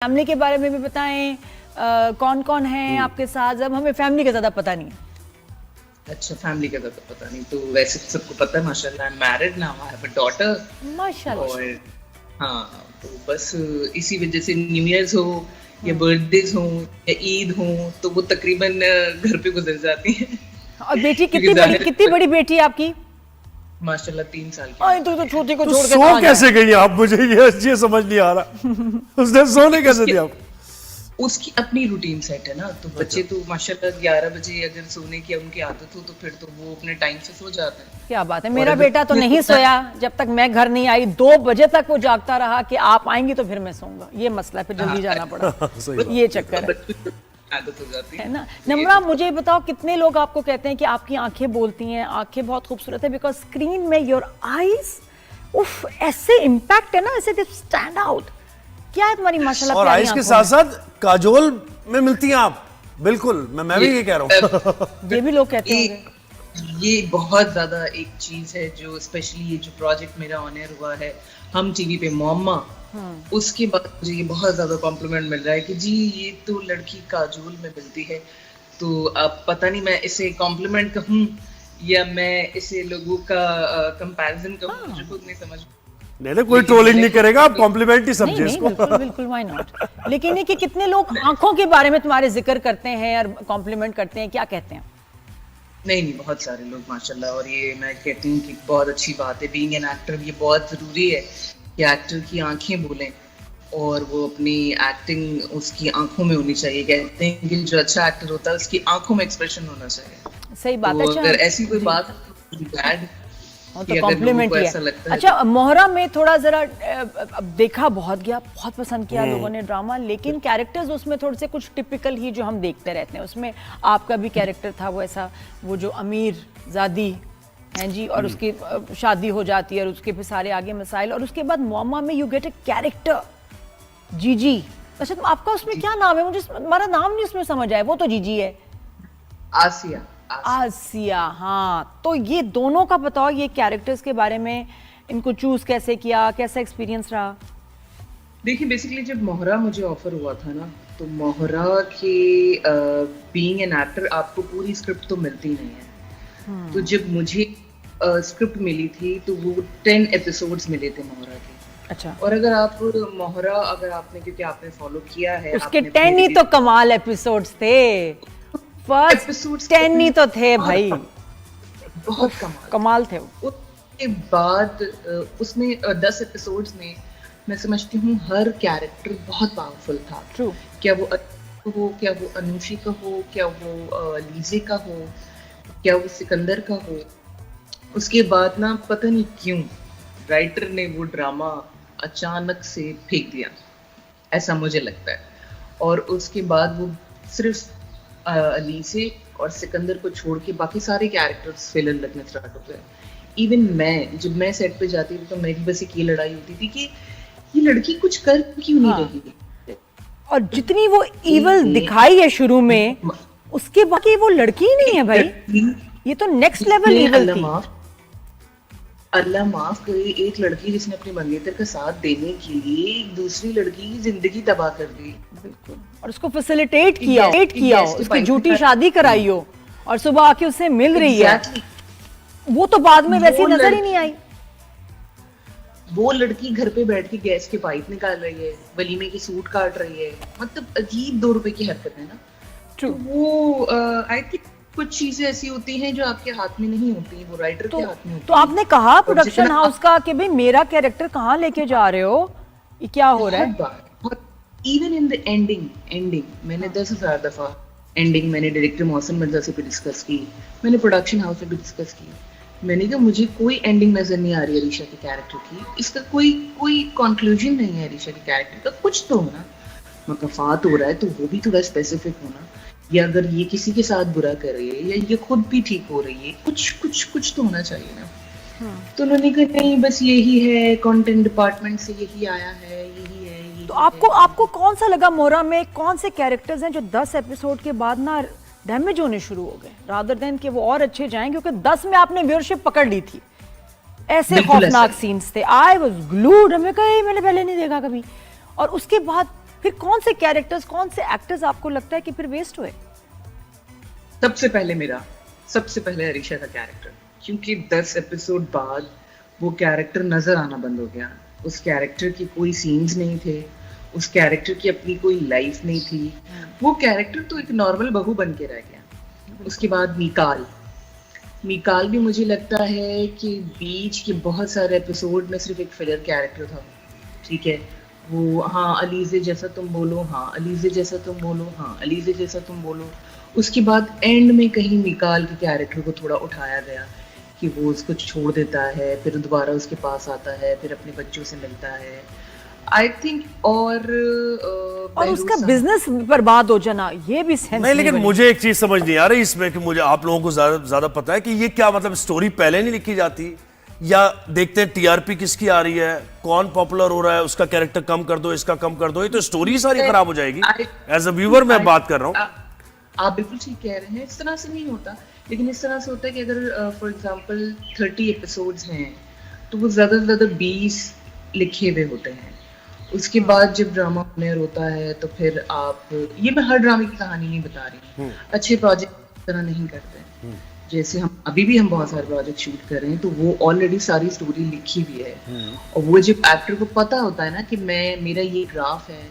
Family के बारे में भी बताएं, कौन कौन है आपके साथ? जब हमें फैमिली का ज्यादा पता नहीं है। अच्छा, फैमिली का तो पता नहीं, तो वैसे तो सबको पता है माशाल्लाह, I am married now, I have a daughter. माशाल्लाह। और हाँ, तो बस इसी वजह से न्यू ईयर्स हो या बर्थडेज हो या ईद हो तो वो तकरीबन घर पे गुजर जाती है। और बेटी क्योंकि कितनी बड़ी बेटी है आपकी? माशाल्लाह 3 साल की। तो छोटी को तो छोड़ के सो कहाँ कैसे गई आप? मुझे ये समझ नहीं आ रहा। उसने सोने कैसे दिया आपको? उसकी अपनी रूटीन सेट है ना, तो बच्चे तो माशाल्लाह 11 बजे अगर सोने की उनकी आदत हो तो फिर तो वो अपने टाइम से सो जाते हैं। क्या बात है। मेरा बेटा तो नहीं सोया जब तक मैं घर नहीं आई। 2 बजे तक वो जागता रहा कि आप आएंगी तो फिर मैं सोऊंगा। ये मसला है, फिर जल्दी जाना पड़ा। ये चक्कर है, आदत हो जाती है ना। नम्रा, मुझे बताओ, कितने लोग आपको कहते हैं कि आपकी आंखें बोलती हैं, आंखें बहुत खूबसूरत है, बिकॉज स्क्रीन में योर आईज, उफ, ऐसे इम्पैक्ट है ना, ऐसे दे स्टैंड आउट। क्या है तुम्हारी माशाल्लाह और आइस के साथ साथ काजोल में मिलती हैं आप। बिल्कुल, मैं भी ये कह रहा हूँ। ये भी लोग कहते हैं। ये बहुत ज्यादा एक चीज है जो स्पेशली ये जो प्रोजेक्ट मेरा ऑन एयर हुआ है हम टीवी पे मोम्मा, उसके बाद मुझे ये बहुत ज्यादा कॉम्प्लीमेंट मिल रहा है कि जी ये तो लड़की काजोल में मिलती है। तो अब पता नहीं मैं इसे कॉम्प्लीमेंट कहूँ या मैं इसे लोगों का कंपैरिजन कहूँ, मुझे खुद नहीं समझ। नहीं, कोई ट्रोलिंग नहीं करेगा, आप कॉम्प्लीमेंट ही समझिए नहीं, इसको। बिल्कुल बिल्कुल, व्हाई नॉट। लेकिन ये कि कितने लोग आंखों के बारे में तुम्हारे जिक्र करते हैं और कॉम्प्लीमेंट करते हैं, क्या कहते हैं? नहीं, बहुत सारे लोग माशाल्लाह, और ये मैं कहती हूँ कि बहुत अच्छी बात है। बीइंग एन एक्टर ये बहुत जरूरी है कि एक्टर की आंखें बोलें और वो अपनी एक्टिंग उसकी आंखों में होनी चाहिए। कहते हैं कि जो अच्छा एक्टर होता है उसकी आंखों में एक्सप्रेशन होना चाहिए। सही बात है। तो अगर ऐसी कोई बात बैड तो कॉम्प्लीमेंट ही है। अच्छा, मोहरा में थोड़ा जरा देखा बहुत गया, बहुत पसंद किया लोगों ने ड्रामा, लेकिन कैरेक्टर्स उसमें थोड़े से कुछ टिपिकल ही जो हम देखते रहते हैं। उसमें आपका भी कैरेक्टर था वो ऐसा, वो जो अमीर ज़ादी हैं जी, और उसकी शादी हो जाती है और उसके फिर सारे आगे मसाइल, और उसके बाद मोम्मा में यू गेट ए कैरेक्टर जीजी। अच्छा, तो आपका उसमें क्या नाम है? मुझे हमारा नाम नहीं उसमें समझ आया। वो तो जीजी है, आसिया। हाँ, तो ये दोनों का बताओ, ये कैरेक्टर्स के बारे में, इनको चूज कैसे किया, कैसा एक्सपीरियंस रहा? देखिए, बेसिकली जब मोहरा मुझे ऑफर हुआ था ना, तो मोहरा के बीइंग एन एक्टर आपको पूरी स्क्रिप्ट तो मिलती नहीं है। तो जब मुझे स्क्रिप्ट मिली थी तो वो 10 एपिसोड्स मिले थे मोहरा के। अच्छा। और अगर आप मोहरा, अगर आपने, क्योंकि आपने फॉलो किया है, उसके 10 ही तो कमाल एपिसोड्स थे। फर्स्ट 10 ही तो थे भाई, बहुत कमाल थे वो। उसके बाद उसमें 10 एपिसोड्स में मैं समझती हूँ हर कैरेक्टर बहुत पावरफुल था। ट्रू। क्या वो हो, क्या वो अनुषी का हो, क्या वो लीजे का हो, क्या वो सिकंदर का हो। उसके बाद ना पता नहीं क्यों राइटर ने वो ड्रामा अचानक से फेंक दिया, ऐसा मुझे लगता है। और उसके बाद वो सिर्फ लीजे और सिकंदर को छोड़ के बाकी सारे कैरेक्टर्स फिलर लगने स्टार्ट हो गए। इवन मैं, जब मैं सेट पे जाती थी तो मेरी बस एक ये लड़ाई होती थी कि ये लड़की कुछ कर क्यों नहीं रही। और जितनी वो इवल दिखाई है शुरू में, उसके बाकी वो लड़की ही नहीं है भाई। ये तो नेक्स्ट लेवल इवल थी। अल्लाह माफ करे, एक लड़की जिसने अपने मंगेतर का साथ देने के लिए एक दूसरी लड़की की जिंदगी तबाह कर दी। बिल्कुल। और उसको फैसिलिटेट किया, उसकी झूठी शादी कराई हो, और सुबह आके उससे मिल रही है। वो तो बाद में वैसी नजर ही नहीं आई। वो लड़की घर पे बैठ के गैस के पाइप निकाल रही है, वलीमे की सूट काट रही है, मतलब अजीब 2 रुपए की हरकत है ना। तो वो आई थिंक कुछ चीजें ऐसी होती हैं जो आपके हाथ में नहीं होती, वो राइटर के हाथ में होती। तो आपने कहा प्रोडक्शन हाउस का कि भाई मेरा कैरेक्टर कहाँ लेके जा रहे हो, ये क्या हो रहा है? इवन इन द एंडिंग मैंने 10,000 दफा एंडिंग मैंने डायरेक्टर मौसम मिर्जा से भी डिस्कस की, मैंने प्रोडक्शन हाउस से भी डिस्कस की। मैंने कहा मुझे कोई एंडिंग नजर नहीं आ रही है अरीशा के कैरेक्टर की, इसका कोई कंक्लूजन नहीं है अरीशा के कैरेक्टर का। कुछ तो होना, मकफात हो रहा है तो वो भी थोड़ा स्पेसिफिक होना, या अगर ये किसी के साथ बुरा कर रही है या ये खुद भी ठीक हो रही है, कुछ तो होना चाहिए ना। तो उन्होंने कहा नहीं, बस यही है, कंटेंट डिपार्टमेंट से यही आया है, यही है। तो आपको कौन सा लगा मोहरा में, कौन से कैरेक्टर्स हैं जो 10 एपिसोड के बाद ना डैमेज होने शुरू हो गए, रादर देन कि वो और अच्छे जाएं? क्योंकि 10 में आपने व्यूअरशिप पकड़ ली थी, ऐसे खौफनाक सीन्स थे। आई वाज ग्लूड, मैंने पहले नहीं देखा कभी। और उसके बाद फिर कौन से कैरेक्टर्स, कौन से एक्टर्स आपको लगता है कि फिर वेस्ट हुए? सबसे पहले अरीशा का कैरेक्टर, क्योंकि 10 एपिसोड बाद वो कैरेक्टर नजर आना बंद हो गया। उस कैरेक्टर की कोई सीन्स नहीं थे, उस कैरेक्टर की अपनी कोई लाइफ नहीं थी, वो कैरेक्टर तो एक नॉर्मल बहू बन के रह गया। उसके बाद मीकाल भी मुझे लगता है कि बीच के बहुत सारे एपिसोड में सिर्फ एक फिलर कैरेक्टर था। ठीक है, वो हाँ अलीज़े जैसा तुम बोलो, हाँ अलीज़े जैसा तुम बोलो, हाँ अलीज़े जैसा तुम बोलो। उसके बाद एंड में कहीं मीकाल के कैरेक्टर को थोड़ा उठाया गया कि वो उसको छोड़ देता है, फिर दोबारा उसके पास आता है, फिर अपने बच्चों से मिलता है। आई थिंक और उसका बिजनेस बर्बाद हो जाना, ये भी सेंस नहीं, लेकिन मुझे एक चीज समझ नहीं आ रही इसमें कि मुझे आप लोगों को ज्यादा पता है कि ये क्या मतलब स्टोरी पहले नहीं लिखी जाती, या देखते हैं टीआरपी किसकी आ रही है, कौन पॉपुलर हो रहा है, उसका कैरेक्टर कम कर दो, इसका कम कर दो, ये तो स्टोरी सारी खराब हो जाएगी। एज अ व्यूअर मैं बात कर रहा हूँ। आप बिल्कुल ठीक कह रहे हैं, इस तरह से नहीं होता, लेकिन इस तरह से होता है कि अगर फॉर एग्जांपल 30 एपिसोड्स हैं तो वो ज़्यादा से ज़्यादा 20 लिखे हुए होते हैं। उसके बाद जब ड्रामा ऑन होता है तो फिर आप, ये मैं हर ड्रामे की कहानी नहीं बता रही, अच्छे प्रोजेक्ट तरह नहीं करते। जैसे हम बहुत सारे प्रोजेक्ट शूट कर रहे हैं तो वो ऑलरेडी सारी स्टोरी लिखी हुई है, और वो जब एक्टर को पता होता है ना कि मेरा ये ग्राफ है,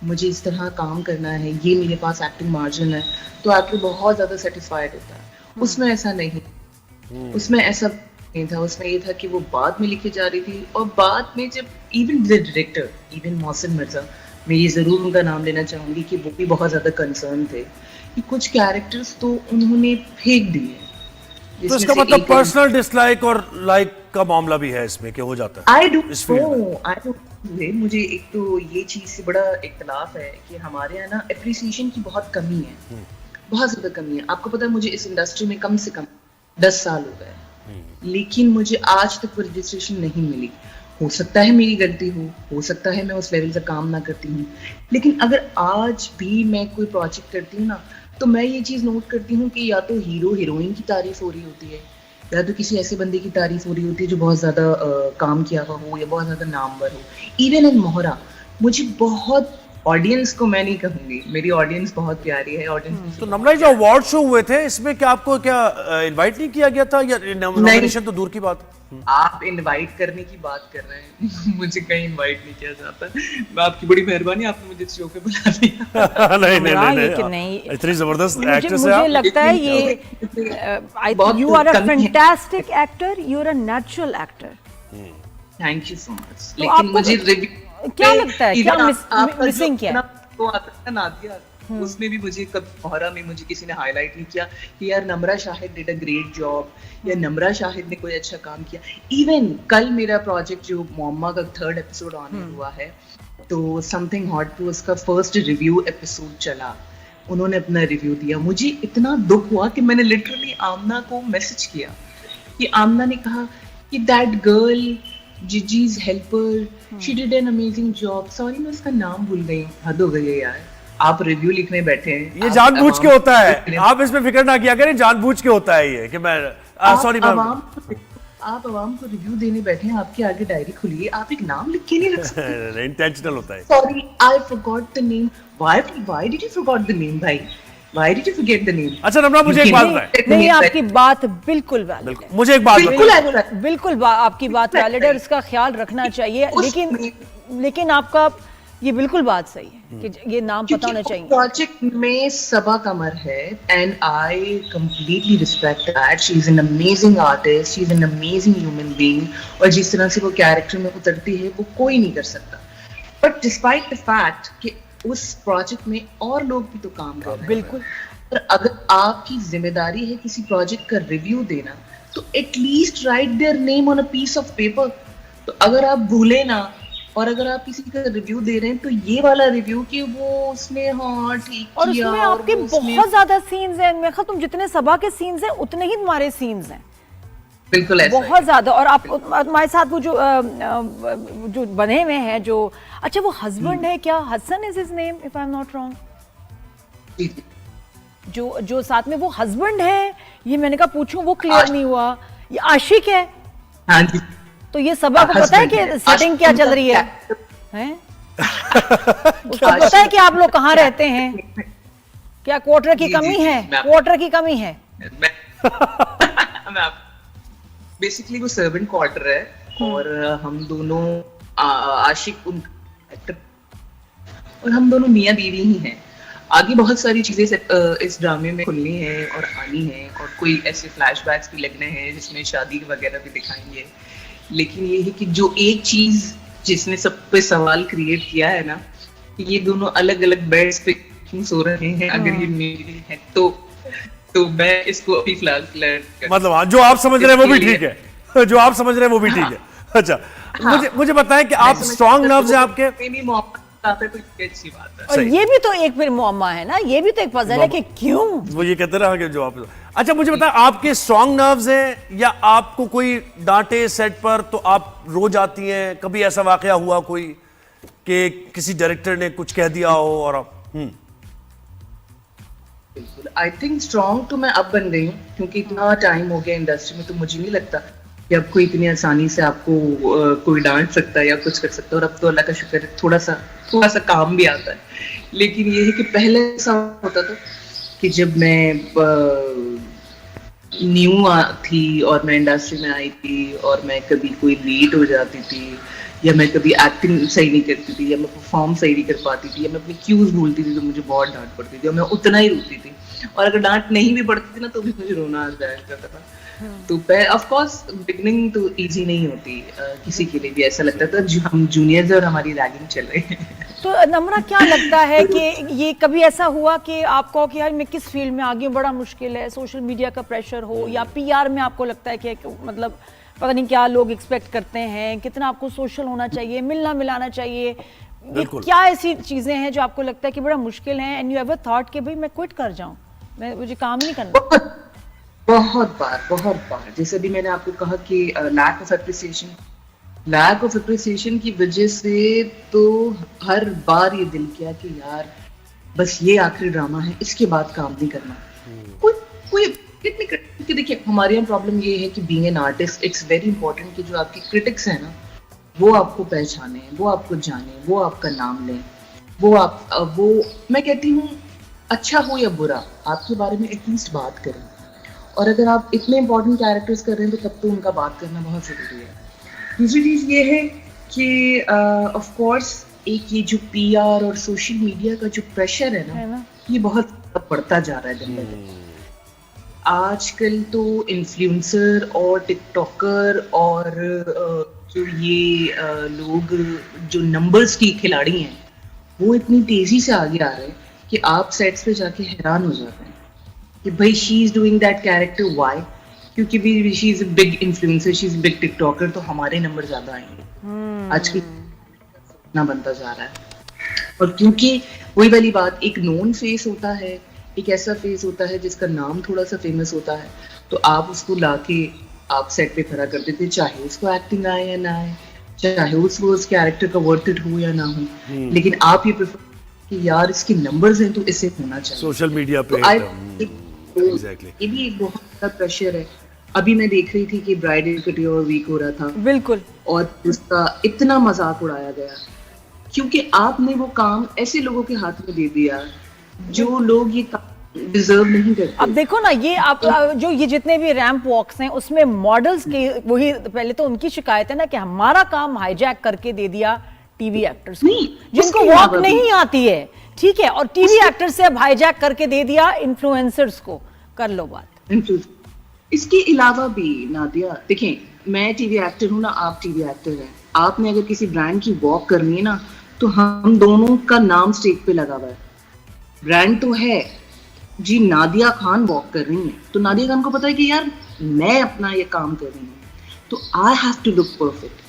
मुझे इस तरह काम करना है, ये मेरे पास एक्टिंग मार्जिन है, तो एक्टर बहुत ज्यादा सेटिस्फाइड होता है। उसमें ऐसा नहीं था। उसमें ये था कि वो बाद में लिखी जा रही थी, और बाद में जब even the director, even Mohsin Mirza, मैं ये जरूर उनका नाम लेना चाहूंगी कि वो भी बहुत ज्यादा कंसर्न थे कि कुछ कैरेक्टर्स तो उन्होंने फेंक दिए। तो इसका मतलब पर्सनल डिसलाइक और लाइक का मामला भी है इसमें, क्या हो जाता है? आई डोंट नो, मुझे एक तो ये चीज से बड़ा इख्तलाफ है कि हमारे यहाँ ना एप्रिसिएशन की बहुत कमी है, बहुत ज्यादा कमी है। आपको पता है मुझे इस इंडस्ट्री में कम से कम 10 साल हो गए, लेकिन मुझे आज तक रजिस्ट्रेशन नहीं मिली। हो सकता है मेरी गलती हो सकता है मैं उस लेवल का काम ना करती हूँ, लेकिन अगर आज भी मैं कोई प्रोजेक्ट करती हूँ ना, तो मैं ये चीज नोट करती हूँ कि या तो हीरो हीरोइन की तारीफ हो रही होती है, या तो किसी ऐसे बंदे की तारीफ हो रही होती है जो बहुत ज्यादा काम किया हुआ हो या बहुत ज्यादा नामवर हो। इवन इन मोहरा मुझे बहुत, ऑडियंस को मैं नहीं कहूंगी, मेरी ऑडियंस बहुत प्यारी है। ऑडियंस तो नमरा, जो अवार्ड शो हुए थे इसमें क्या आपको इनवाइट नहीं किया गया था, या नॉमिनेशन तो दूर की बात? आप इनवाइट करने की बात कर रहे हैं, मुझे कहीं इनवाइट नहीं किया जाता। मैं आपकी बड़ी मेहरबानी, आपने मुझे शो पे बुला दिया। नहीं, इतनी जबरदस्त एक्ट्रेस है। मुझे लगता है ये you are a fantastic actor, you are a natural actor. Thank you so much. लेकिन मुझे क्या लगता है, क्या मिसिंग क्या है? तो आता है नादिया, उसमें भी मुझे मोहरा में मुझे किसी ने हाईलाइट नहीं किया कि यार Namra Shahid did a great job, या नम्रा शाहिद ने कोई अच्छा काम किया। इवन कल मेरा प्रोजेक्ट जो मोम्मा का 3rd एपिसोड ऑन हुआ है, तो समथिंग हॉट पे उसका फर्स्ट रिव्यू एपिसोड चला, उन्होंने अपना रिव्यू दिया। मुझे इतना दुख हुआ कि मैंने लिटरली आमना को मैसेज किया कि आमना ने कहा कि that girl Jiji's helper, she did an amazing job. Sorry मैं उसका नाम भूल गई, हद हो गई है यार। आप रिव्यू लिखने बैठे हैं, ये जानबूझ के होता है, आप इसमें फिक्र ना किया करें, जानबूझ के होता है ये कि मैं सॉरी आप आवाम को रिव्यू देने बैठे हैं, आपके आगे डायरी खुली है, आप एक नाम लिख के नहीं रख सकते? इंटेंशनल होता है। Sorry I forgot the name. Why did you forgot the name भाई? Why did you forget the name? अच्छा नम्रा, मुझे एक बात बताएं। नहीं, आपकी बात बिल्कुल वैलिड है। मुझे एक बात बिल्कुल आपकी बात वैलिड है, इसका ख्याल रखना चाहिए, लेकिन आपका ये बिल्कुल बात सही है कि ये नाम पता होना चाहिए। प्रोजेक्ट में सबा कमर है, and I completely respect that. She is an amazing artist, she is an amazing human being, और जिस तरह से वो कैरेक्टर में उतरती है वो कोई नहीं कर सकता। बट डिस्पाइट द फैक्ट कि उस प्रोजेक्ट में और लोग भी तो काम कर रहे हैं। बिल्कुल। और अगर आपकी जिम्मेदारी है किसी प्रोजेक्ट का रिव्यू देना, तो at least write their name on a piece of paper. तो अगर आप भूले ना, और अगर आप किसी का रिव्यू दे रहे हैं तो ये वाला रिव्यू कि वो उसने हाँ ठीक किया, और उसमें आपके बहुत ज्यादा सीन्स हैं। मैं तुम जितने सबा के सीन्स हैं उतने ही तुम्हारे सीन्स हैं। बिल्कुल ऐसा बहुत ज्यादा। और आप हमारे साथ वो जो बने हुए हैं, जो अच्छा वो हस्बैंड है क्या, Hasan is his name if I am not wrong, जो साथ में वो हस्बैंड है, ये मैंने कहा पूछूं, वो क्लियर नहीं हुआ। ये आशिक है। हाँ जी। तो ये सबा को पता है कि सेटिंग क्या चल रही है? उसको पता है कि आप लोग कहाँ रहते हैं? क्या क्वार्टर की जी, कमी जी, है? मैं- क्वार्टर की कमी है? बेसिकली वो सर्वेंट क्वार्टर है और हम दोनों आशिक उन एक्टर और हम दोनों मियाँ बीवी ही हैं। आगे बहुत सारी चीजें इस ड्रामे में खुलनी है और आनी है और कोई ऐसे फ्लैशबैक्स भी लगने हैं जिसमें शादी वगैरह भी दिखाएंगे। लेकिन ये है कि जो एक चीज जिसने सब पे सवाल क्रिएट किया है ना, कि ये दोनों अलग अलग बेड्स पे क्यों सो रहे हैं अगर ये मेरे हैं तो मैं इसको अभी फिलहाल क्लियर कर मतलब हाँ, जो आप समझ रहे हैं वो भी इसके ठीक है, जो आप समझ रहे हैं वो भी ठीक है। अच्छा, मुझे बताएं कि आप स्ट्रॉन्ग नर्व्स हैं आपके? मेरी मोहब्बत आता है तो ये अच्छी बात है। और सही। ये भी तो एक फिर मुअम्मा है ना, ये भी तो एक पजल है कि क्यों। वो ये कहते रहा कि जो आप। अच्छा, मुझे बताएं आपके स्ट्रॉन्ग नर्व्स हैं या आपको कोई डांटे सेट पर तो आप रो जाती हैं? कभी ऐसा वाकया हुआ कोई कि किसी डायरेक्टर ने कुछ कह दिया हो और आप आई थिंक स्ट्रॉन्ग तो मैं अब बन गई हूँ क्योंकि इतना टाइम हो गया इंडस्ट्री में, तो मुझे नहीं लगता कि अब कोई इतनी आसानी से आपको कोई डांट सकता है या कुछ कर सकता है। और अब तो अल्लाह का शुक्र है थोड़ा सा काम भी आता है। लेकिन ये है कि पहले ऐसा होता था कि जब मैं न्यू थी और मैं इंडस्ट्री में आई थी और मैं कभी कोई लेट हो जाती थी या मैं कभी एक्टिंग सही नहीं करती थी या मैं परफॉर्म सही नहीं कर पाती थी या मैं अपनी क्यूज भूलती थी तो मुझे बहुत डांट पड़ती थी और मैं उतना ही रोती थी। और अगर डांट नहीं भी पड़ती थी ना तो भी मुझे रोना आ जाता था। तो ऑफ कोर्स बिगनिंग तो इजी नहीं होती, किसी के लिए भी ऐसा लगता था हम जूनियर्स और हमारी रैगिंग चल रही है। तो नम्रा क्या लगता है कि ये कभी ऐसा हुआ कि आप कहो कि यार मैं किस फील्ड में आगे बड़ा मुश्किल है, सोशल मीडिया का प्रेशर हो या पीआर में आपको लगता है कि मतलब पता नहीं क्या लोग एक्सपेक्ट करते हैं, कितना आपको सोशल होना चाहिए, मिलना मिलाना चाहिए, ये क्या ऐसी चीजें हैं जो आपको लगता है कि बड़ा मुश्किल है एंड यू एवर थॉट कि भाई मैं क्विट कर जाऊं, मुझे काम ही नहीं करना? बहुत बार जैसे अभी मैंने आपको कहा कि लैक ऑफ एप्रिसिएशन की वजह से तो हर बार ये दिल किया कि यार बस ये आखिरी ड्रामा है, इसके बाद काम नहीं करना। कोई क्योंकि देखिए हमारे यहाँ प्रॉब्लम ये है कि being an artist it's very important कि जो आपके क्रिटिक्स हैं ना वो आपको पहचाने, वो आपको जाने, वो आपका नाम लें, वो मैं कहती हूँ अच्छा हो या बुरा आपके बारे में एटलीस्ट बात करें। और अगर आप इतने इंपॉर्टेंट कैरेक्टर्स कर रहे हैं तो तब तो उनका बात करना बहुत ज़रूरी है। दूसरी चीज़ ये है कि ऑफ कोर्स एक ये जो पीआर और सोशल मीडिया का जो प्रेशर है ना ये बहुत बढ़ता जा रहा है दिन ब दिन। आजकल तो इन्फ्लुएंसर और टिकटॉकर और जो ये लोग जो नंबर्स की खिलाड़ी हैं वो इतनी तेजी से आगे आ रहे हैं कि आप सेट्स पे जाके हैरान हो जाते हैं कि भाई she is doing that character why, क्योंकि भी she is a big influencer, she is big TikToker, तो हमारे नंबर ज्यादा आएंगे। आजकल इतना बनता जा रहा है। और क्योंकि वही वाली बात, एक नोन फेस होता है, एक ऐसा फेस होता है जिसका नाम थोड़ा सा फेमस होता है, तो आप उसको लाके आप सेट पे खड़ा कर देते, चाहे उसको एक्टिंग आए या ना आए, चाहे उसको उस कैरेक्टर का वर्थ इट हो या ना हो, लेकिन आप ये प्रेफर कि यार इसके नंबर्स हैं तो इसे होना चाहिए सोशल मीडिया पे। एग्जैक्टली ये भी एक बहुत बड़ा प्रेशर है। अभी मैं देख रही थी कि ब्राइडल कटियोर वीक हो रहा था, बिल्कुल, और उसका इतना मजाक उड़ाया गया क्योंकि आपने वो काम ऐसे लोगों के हाथ में दे दिया जो लोग ये काम डिजर्व नहीं करते। अब देखो ना, ये आप जो ये जितने भी रैंप वॉक्स हैं उसमें मॉडल्स के वही पहले तो उनकी शिकायत है ना कि हमारा काम हाईजैक करके दे दिया टीवी एक्टर्स को जिनको वॉक नहीं आती है, ठीक है, और टीवी एक्टर से अब हाईजैक करके दे दिया इन्फ्लुएंसर्स को। कर लो बात। इसके अलावा भी नादिया देखें, मैं टीवी एक्टर हूं ना, आप टीवी एक्टर हैं, आपने अगर किसी ब्रांड की वॉक करनी है ना तो हम दोनों का नाम स्टेज पे लगा हुआ है। ब्रांड तो है जी, नादिया खान वॉक कर रही है तो नादिया खान को पता है कि यार मैं अपना ये काम कर रही हूँ तो I have to look perfect,